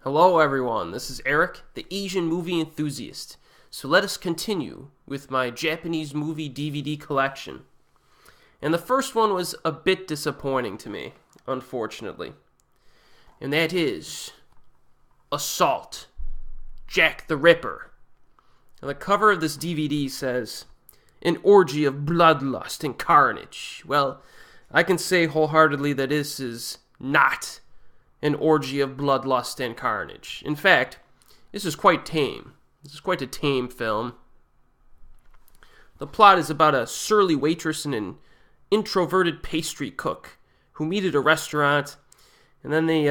Hello everyone, this is Erik, the Asian movie enthusiast. So let us continue with my Japanese movie DVD collection. And the first one was a bit disappointing to me, unfortunately. And that is Assault, Jack the Ripper. And the cover of this DVD says, an orgy of bloodlust and carnage. Well, I can say wholeheartedly that this is not an orgy of bloodlust and carnage. In fact, this is quite tame. This is quite a tame film. The plot is about a surly waitress and an introverted pastry cook who meet at a restaurant, and then they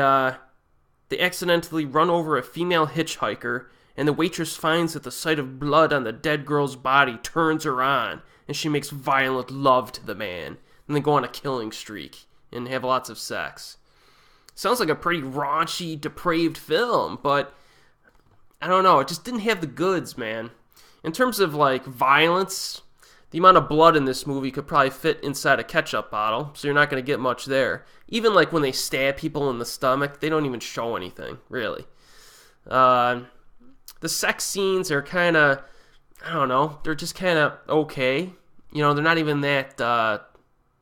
accidentally run over a female hitchhiker, and the waitress finds that the sight of blood on the dead girl's body turns her on, and she makes violent love to the man, and they go on a killing streak and have lots of sex. Sounds like a pretty raunchy, depraved film, but I don't know, it just didn't have the goods, man. In terms of, violence, the amount of blood in this movie could probably fit inside a ketchup bottle, so you're not going to get much there. Even, when they stab people in the stomach, they don't even show anything, really. The sex scenes are kind of, I don't know, they're just kind of okay. They're not even that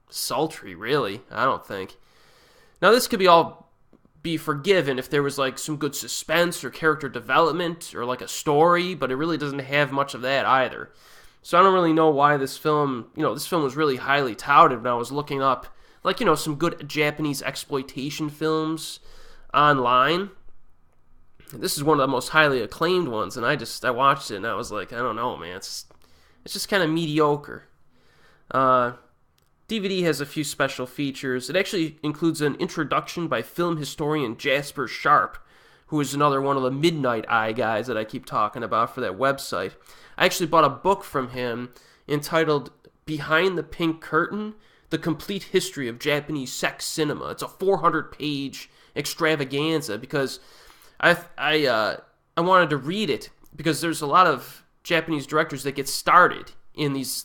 sultry, really, I don't think. Now, this could be forgiven if there was, some good suspense or character development or, a story, but it really doesn't have much of that either. So I don't really know why this film was really highly touted when I was looking up, some good Japanese exploitation films online. This is one of the most highly acclaimed ones, and I watched it, and I was like, I don't know, man, it's just kind of mediocre. DVD has a few special features. It actually includes an introduction by film historian Jasper Sharp, who is another one of the Midnight Eye guys that I keep talking about for that website. I actually bought a book from him entitled Behind the Pink Curtain, The Complete History of Japanese Sex Cinema. It's a 400-page extravaganza because I wanted to read it because there's a lot of Japanese directors that get started in these,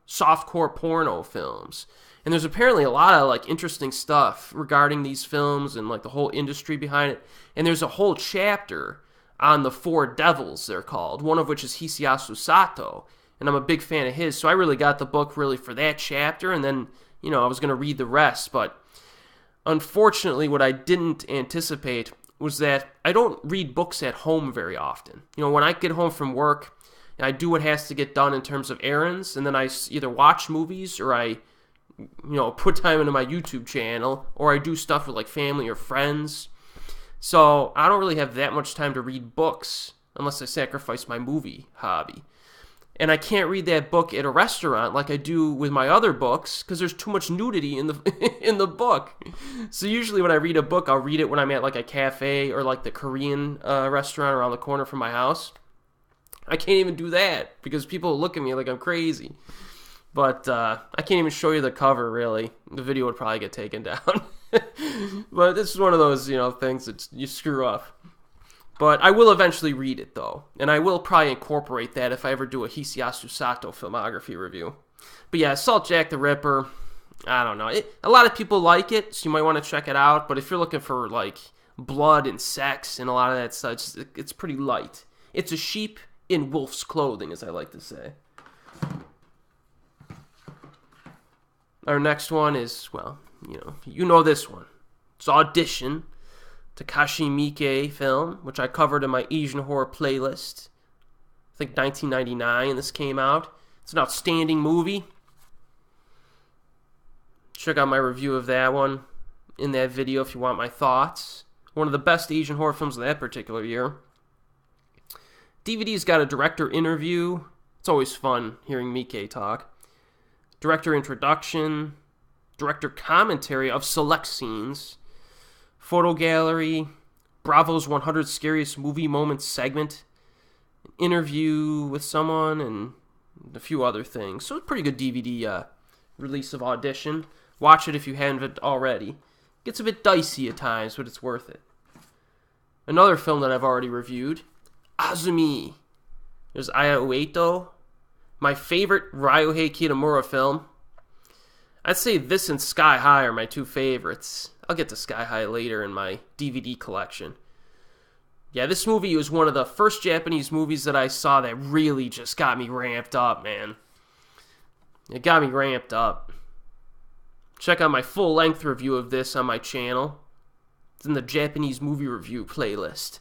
softcore porno films. And there's apparently a lot of, interesting stuff regarding these films and, the whole industry behind it. And there's a whole chapter on the Four Devils, they're called, one of which is Hisayasu Sato. And I'm a big fan of his, so I really got the book really for that chapter, and then, I was going to read the rest. But unfortunately, what I didn't anticipate was that I don't read books at home very often. When I get home from work, I do what has to get done in terms of errands, and then I either watch movies or I, put time into my YouTube channel, or I do stuff with family or friends. So I don't really have that much time to read books unless I sacrifice my movie hobby. And I can't read that book at a restaurant like I do with my other books because there's too much nudity in the in the book. So usually when I read a book, I'll read it when I'm at a cafe or the Korean restaurant around the corner from my house. I can't even do that because people look at me like I'm crazy. But I can't even show you the cover, really. The video would probably get taken down. But this is one of those, things that you screw up. But I will eventually read it, though. And I will probably incorporate that if I ever do a Hisayasu Sato filmography review. But yeah, Assault Jack the Ripper, I don't know. A lot of people like it, so you might want to check it out. But if you're looking for, blood and sex and a lot of that stuff, it's pretty light. It's a sheep in wolf's clothing, as I like to say. Our next one is, you know this one. It's Audition, Takashi Miike film, which I covered in my Asian horror playlist. I think 1999 this came out. It's an outstanding movie. Check out my review of that one in that video if you want my thoughts. One of the best Asian horror films of that particular year. DVD's got a director interview. It's always fun hearing Miike talk. Director introduction, director commentary of select scenes, photo gallery, Bravo's 100 Scariest Movie Moments segment, an interview with someone, and a few other things. So it's a pretty good DVD release of Audition. Watch it if you haven't already. Gets a bit dicey at times, but it's worth it. Another film that I've already reviewed, Azumi. There's Aya Ueto, my favorite Ryohei Kitamura film. I'd say this and Sky High are my two favorites. I'll get to Sky High later in my DVD collection. Yeah, this movie was one of the first Japanese movies that I saw that really just got me ramped up, man. It got me ramped up. Check out my full-length review of this on my channel. It's in the Japanese movie review playlist.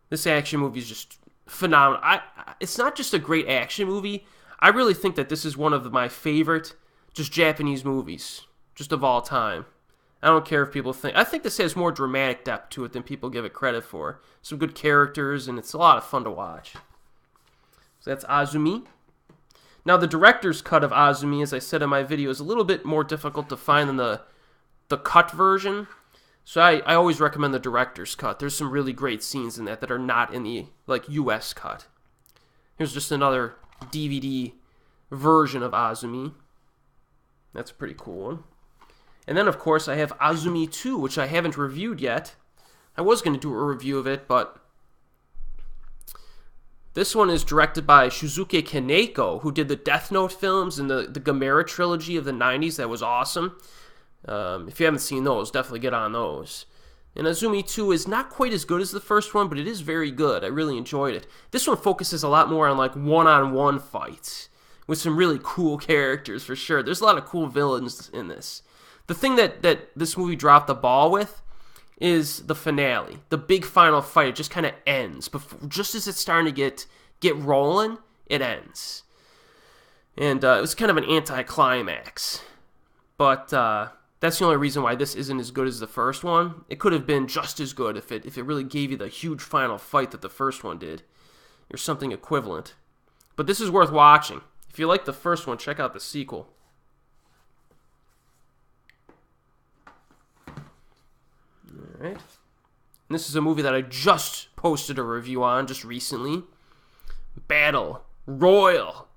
This action movie is just phenomenal. It's not just a great action movie. I really think that this is one of my favorite just Japanese movies, just of all time. I don't care if people think... I think this has more dramatic depth to it than people give it credit for. Some good characters, and it's a lot of fun to watch. So that's Azumi. Now, the director's cut of Azumi, as I said in my video, is a little bit more difficult to find than the cut version. So I always recommend the director's cut. There's some really great scenes in that are not in the US cut. Here's just another DVD version of Azumi. That's a pretty cool one. And then, of course, I have Azumi 2, which I haven't reviewed yet. I was going to do a review of it, but this one is directed by Shusuke Kaneko, who did the Death Note films and the Gamera trilogy of the 90s. That was awesome. If you haven't seen those, definitely get on those. And Azumi 2 is not quite as good as the first one, but it is very good. I really enjoyed it. This one focuses a lot more on one-on-one fights with some really cool characters, for sure. There's a lot of cool villains in this. The thing that this movie dropped the ball with is the finale. The big final fight, it just kind of ends. Just as it's starting to get rolling, it ends. And it was kind of an anticlimax. But that's the only reason why this isn't as good as the first one. It could have been just as good if it really gave you the huge final fight that the first one did, or something equivalent. But this is worth watching. If you like the first one, check out the sequel. Alright. And this is a movie that I just posted a review on just recently. Battle Royale.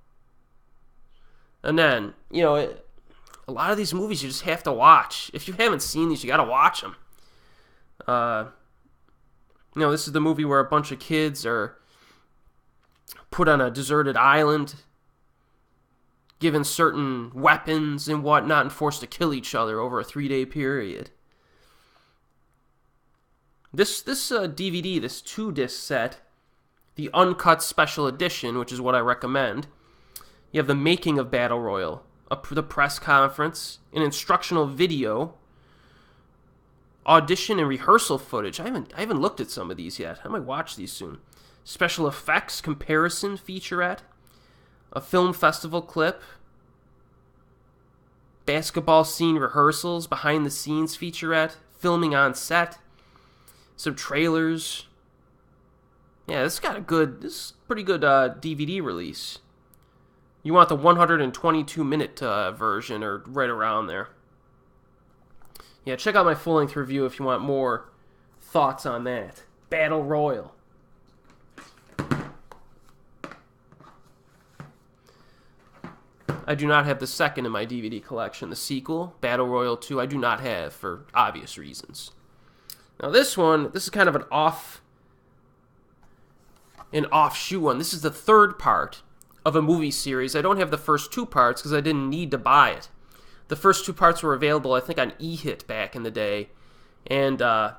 And then, a lot of these movies you just have to watch. If you haven't seen these, you gotta watch them. This is the movie where a bunch of kids are put on a deserted island, given certain weapons and whatnot, and forced to kill each other over a 3-day period. This DVD, this 2-disc set, the uncut special edition, which is what I recommend, you have the making of Battle Royale, the press conference, an instructional video, audition and rehearsal footage. I haven't looked at some of these yet. I might watch these soon. Special effects comparison featurette, a film festival clip, basketball scene rehearsals, behind the scenes featurette, filming on set, some trailers. Yeah, this is pretty good DVD release. You want the 122-minute version, or right around there. Yeah, check out my full-length review if you want more thoughts on that. Battle Royale. I do not have the second in my DVD collection. The sequel, Battle Royale 2, I do not have for obvious reasons. Now this is kind of an offshoot one. This is the third part of a movie series. I don't have the first 2 parts because I didn't need to buy it. The first 2 parts were available, I think, on eHit back in the day. And I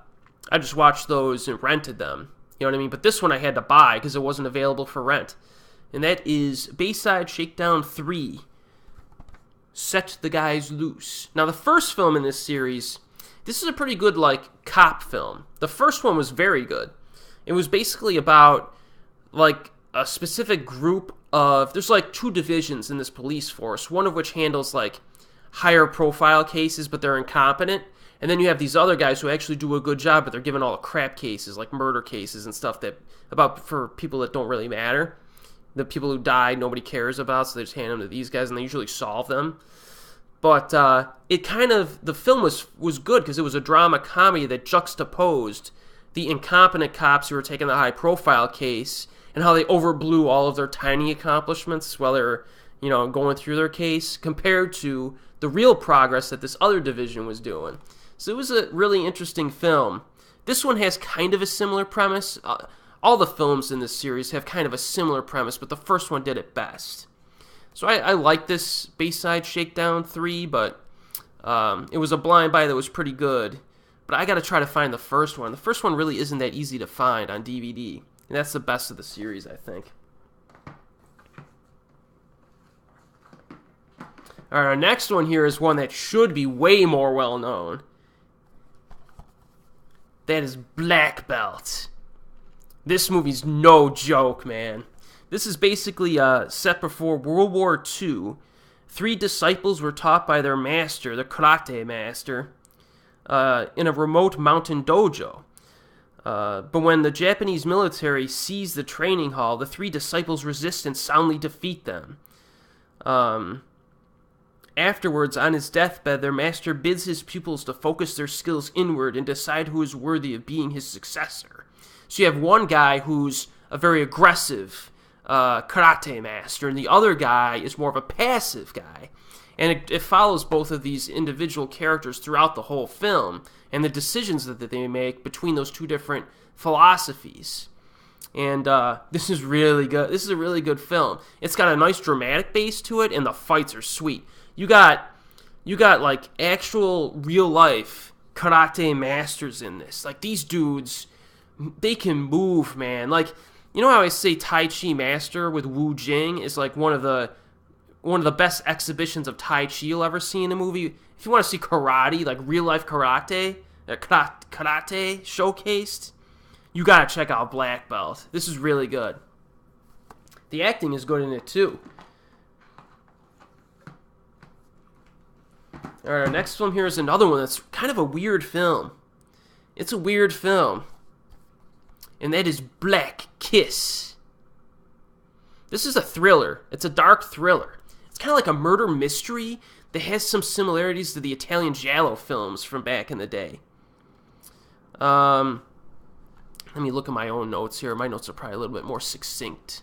just watched those and rented them. You know what I mean? But this one I had to buy because it wasn't available for rent. And that is Bayside Shakedown 3. Set the Guys Loose. Now the first film in this series, this is a pretty good, cop film. The first one was very good. It was basically about, a specific group of... There's, 2 divisions in this police force, one of which handles, higher profile cases, but they're incompetent. And then you have these other guys who actually do a good job, but they're given all the crap cases, like murder cases and stuff for people that don't really matter. The people who die, nobody cares about, so they just hand them to these guys, and they usually solve them. But the film was good because it was a drama comedy that juxtaposed the incompetent cops who were taking the high-profile case and how they overblew all of their tiny accomplishments while they were, going through their case, compared to the real progress that this other division was doing. So it was a really interesting film. This one has kind of a similar premise. All the films in this series have kind of a similar premise, but the first one did it best. So I like this Bayside Shakedown 3, but it was a blind buy that was pretty good but I gotta try to find the first one. The first one really isn't that easy to find on DVD, and that's the best of the series, I think. Alright, our next one here is one that should be way more well known. That is Black Belt. This movie's no joke, man. This is basically set before World War II. 3 disciples were taught by their master, the karate master, in a remote mountain dojo. But when the Japanese military seized the training hall, the 3 disciples resist and soundly defeat them. Afterwards, on his deathbed, their master bids his pupils to focus their skills inward and decide who is worthy of being his successor. So you have one guy who's a very aggressive karate master, and the other guy is more of a passive guy. And it follows both of these individual characters throughout the whole film, and the decisions that they make between those 2 different philosophies. And this is really good. This is a really good film. It's got a nice dramatic base to it, and the fights are sweet. You got like actual real life karate masters in this. Like these dudes, they can move, man. Like, you know how I say Tai Chi Master with Wu Jing is like one of the best exhibitions of Tai Chi you'll ever see in a movie. If you want to see karate, like real life karate showcased, you gotta check out Black Belt. This is really good. The acting is good in it too. Alright, our next film here is another one that's kind of a weird film. It's a weird film. And that is Black Kiss. This is a thriller. It's a dark thriller. It's kind of like a murder mystery that has some similarities to the Italian giallo films from back in the day. Let me look at my own notes here. My notes are probably a little bit more succinct.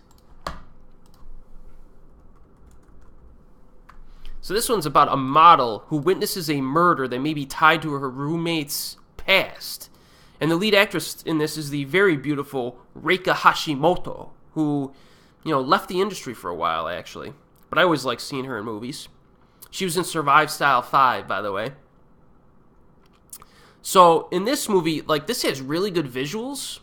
So this one's about a model who witnesses a murder that may be tied to her roommate's past. And the lead actress in this is the very beautiful Reika Hashimoto, who, left the industry for a while, actually. But I always like seeing her in movies. She was in Survive Style 5, by the way. So in this movie, this has really good visuals.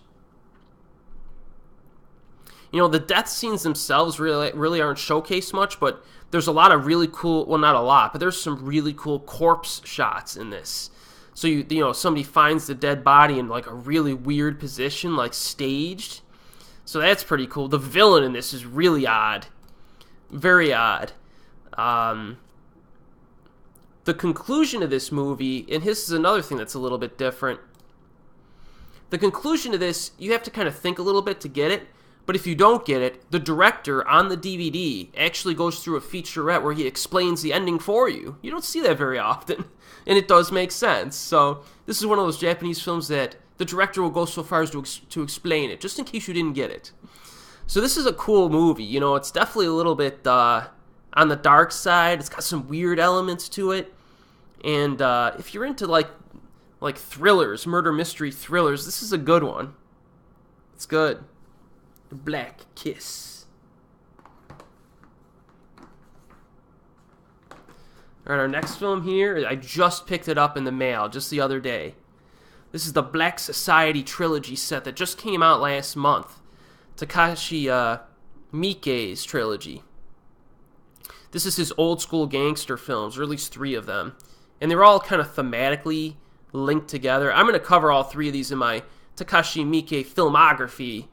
The death scenes themselves really aren't showcased much, but there's a lot of really cool, well, not a lot, but there's some really cool corpse shots in this. So, somebody finds the dead body in, a really weird position, staged. So that's pretty cool. The villain in this is really odd. Very odd. The conclusion of this movie, and this is another thing that's a little bit different. The conclusion of this, you have to kind of think a little bit to get it. But if you don't get it, the director on the DVD actually goes through a featurette where he explains the ending for you. You don't see that very often, and it does make sense. So this is one of those Japanese films that the director will go so far as to explain it, just in case you didn't get it. So this is a cool movie. It's definitely a little bit on the dark side. It's got some weird elements to it. And if you're into like thrillers, murder mystery thrillers, this is a good one. It's good. Black Kiss. Alright, our next film here, I just picked it up in the mail just the other day. This is the Black Society Trilogy set that just came out last month. Takashi Miike's trilogy. This is his old school gangster films, or at least 3 of them. And they're all kind of thematically linked together. I'm going to cover all 3 of these in my Takashi Miike filmography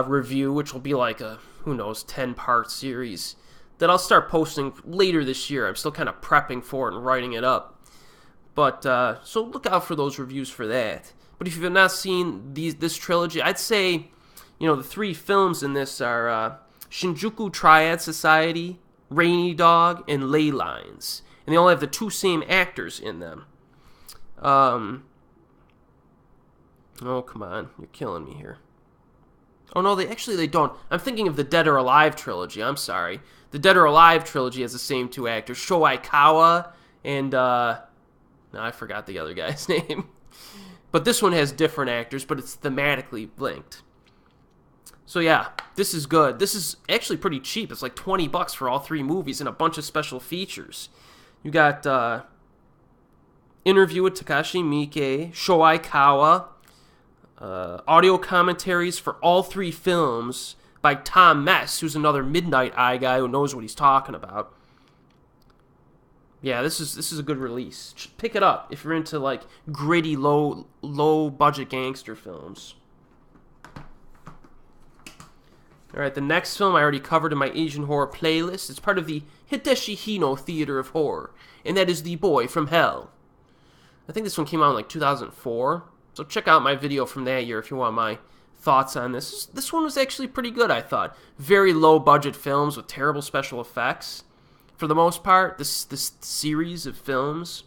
review, which will be like a, 10-part series that I'll start posting later this year. I'm still kind of prepping for it and writing it up. But, so look out for those reviews for that. But if you've not seen this trilogy, I'd say, the 3 films in this are Shinjuku Triad Society, Rainy Dog, and Ley Lines. And they all have the 2 same actors in them. Oh, come on. You're killing me here. Oh, no, they don't. I'm thinking of the Dead or Alive trilogy. I'm sorry. The Dead or Alive trilogy has the same 2 actors, Sho Aikawa and, no, I forgot the other guy's name. But this one has different actors, but it's thematically linked. So, yeah, this is good. This is actually pretty cheap. It's like $20 for all 3 movies and a bunch of special features. You got Interview with Takashi Miike, Shoei Kawa, audio commentaries for all 3 films by Tom Mess, who's another Midnight Eye guy who knows what he's talking about. Yeah, this is a good release. Pick it up if you're into like gritty, low budget gangster films. Alright, the next film I already covered in my Asian horror playlist. It's part of the Hideshi Hino Theater of Horror, and that is The Boy from Hell. I think this one came out in like 2004, so check out my video from that year if you want my thoughts on this. This one was actually pretty good, I thought. Very low budget films with terrible special effects. For the most part, this series of films.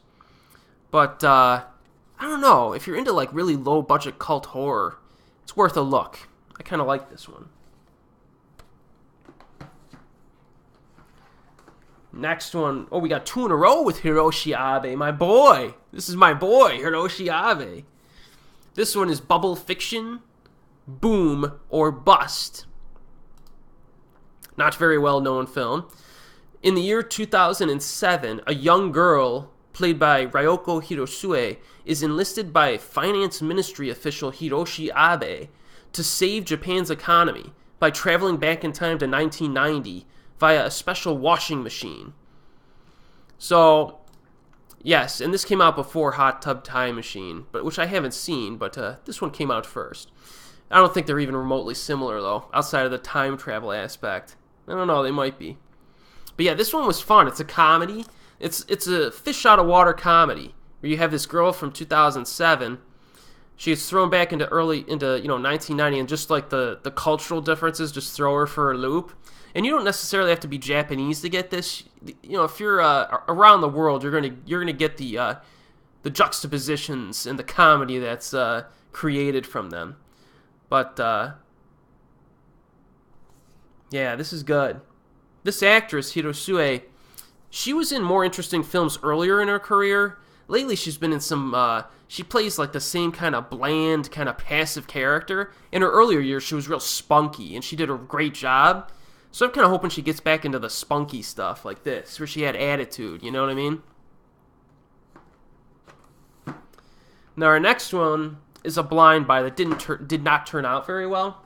But, I don't know, if you're into like really low budget cult horror, it's worth a look. I kind of like this one. Next one, we got 2 in a row with Hiroshi Abe, my boy. This is my boy, Hiroshi Abe. This one is Bubble Fiction, Boom or Bust. Not very well known film. In the year 2007, a young girl, played by Ryoko Hirosue, is enlisted by finance ministry official Hiroshi Abe to save Japan's economy by traveling back in time to 1990 via a special washing machine. So, yes, and this came out before Hot Tub Time Machine, which I haven't seen, but this one came out first. I don't think they're even remotely similar, though, outside of the time travel aspect. I don't know, they might be. But yeah, this one was fun. It's a comedy. It's a fish out of water comedy where you have this girl from 2007. She gets thrown back into 1990, and just like the cultural differences just throw her for a loop. And you don't necessarily have to be Japanese to get this. You know, if you're around the world, you're gonna get the juxtapositions and the comedy that's created from them. But yeah, this is good. This actress, Hirosue, she was in more interesting films earlier in her career. Lately, she's been in some, she plays like the same kind of bland, kind of passive character. In her earlier years, she was real spunky, and she did a great job. So I'm kind of hoping she gets back into the spunky stuff like this, where she had attitude, you know what I mean? Now, our next one is a blind buy that did not turn out very well.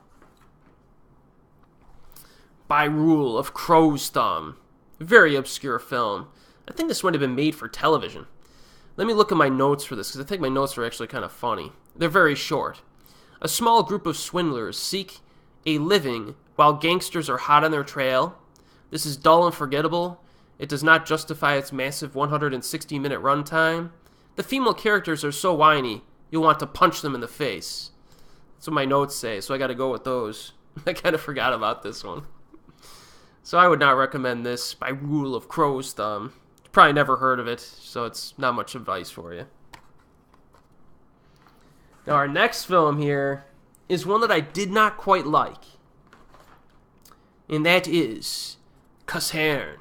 By Rule of Crow's Thumb. Very obscure film. I think this might have been made for television. Let me look at my notes for this, because I think my notes are actually kind of funny. They're very short. A small group of swindlers seek a living while gangsters are hot on their trail. This is dull and forgettable. It does not justify its massive 160-minute runtime. The female characters are so whiny, you'll want to punch them in the face. That's what my notes say, so I gotta go with those. I kind of forgot about this one. So I would not recommend this, By Rule of Crow's Thumb. You've probably never heard of it, so it's not much advice for you. Now our next film here is one that I did not quite like. And that is Casshern.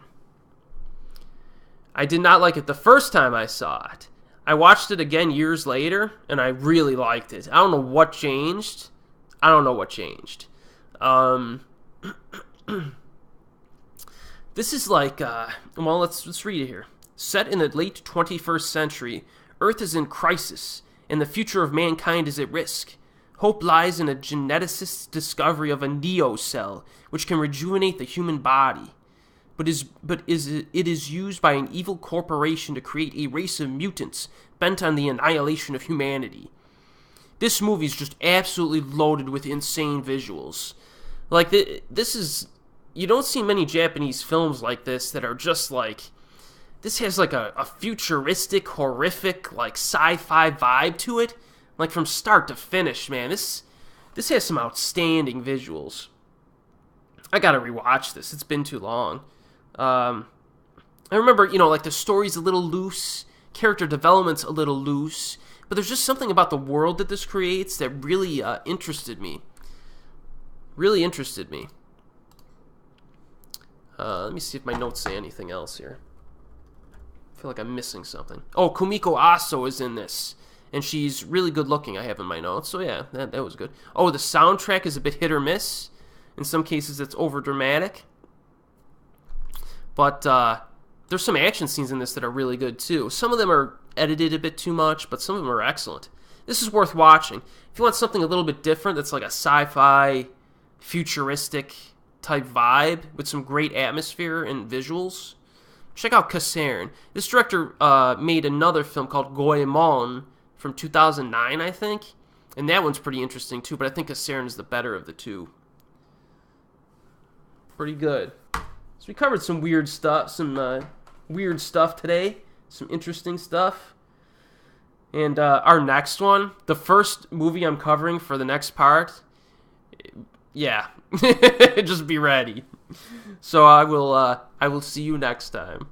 I did not like it the first time I saw it. I watched it again years later, and I really liked it. I don't know what changed. This is like, well, let's read it here. Set in the late 21st century, Earth is in crisis, and the future of mankind is at risk. Hope lies in a geneticist's discovery of a neo-cell, which can rejuvenate the human body. But it is used by an evil corporation to create a race of mutants bent on the annihilation of humanity. This movie is just absolutely loaded with insane visuals. Like, this is... You don't see many Japanese films like this that are just like... This has like a futuristic, horrific, like sci-fi vibe to it. Like from start to finish, man. This has some outstanding visuals. I gotta rewatch this. It's been too long. I remember, like the story's a little loose. Character development's a little loose. But there's just something about the world that this creates that really interested me. Really interested me. Let me see if my notes say anything else here. I feel like I'm missing something. Oh, Kumiko Aso is in this. And she's really good looking, I have in my notes. So yeah, that was good. Oh, the soundtrack is a bit hit or miss. In some cases, it's over dramatic. But there's some action scenes in this that are really good too. Some of them are edited a bit too much, but some of them are excellent. This is worth watching. If you want something a little bit different that's like a sci-fi, futuristic type vibe with some great atmosphere and visuals, check out Caserne. This director made another film called Goemon from 2009, I think, and that one's pretty interesting too, but I think Kaserne is the better of the two. Pretty good. So we covered some weird stuff, today, some interesting stuff. And our next one, the first movie I'm covering for the next part, yeah, just be ready. So I will see you next time.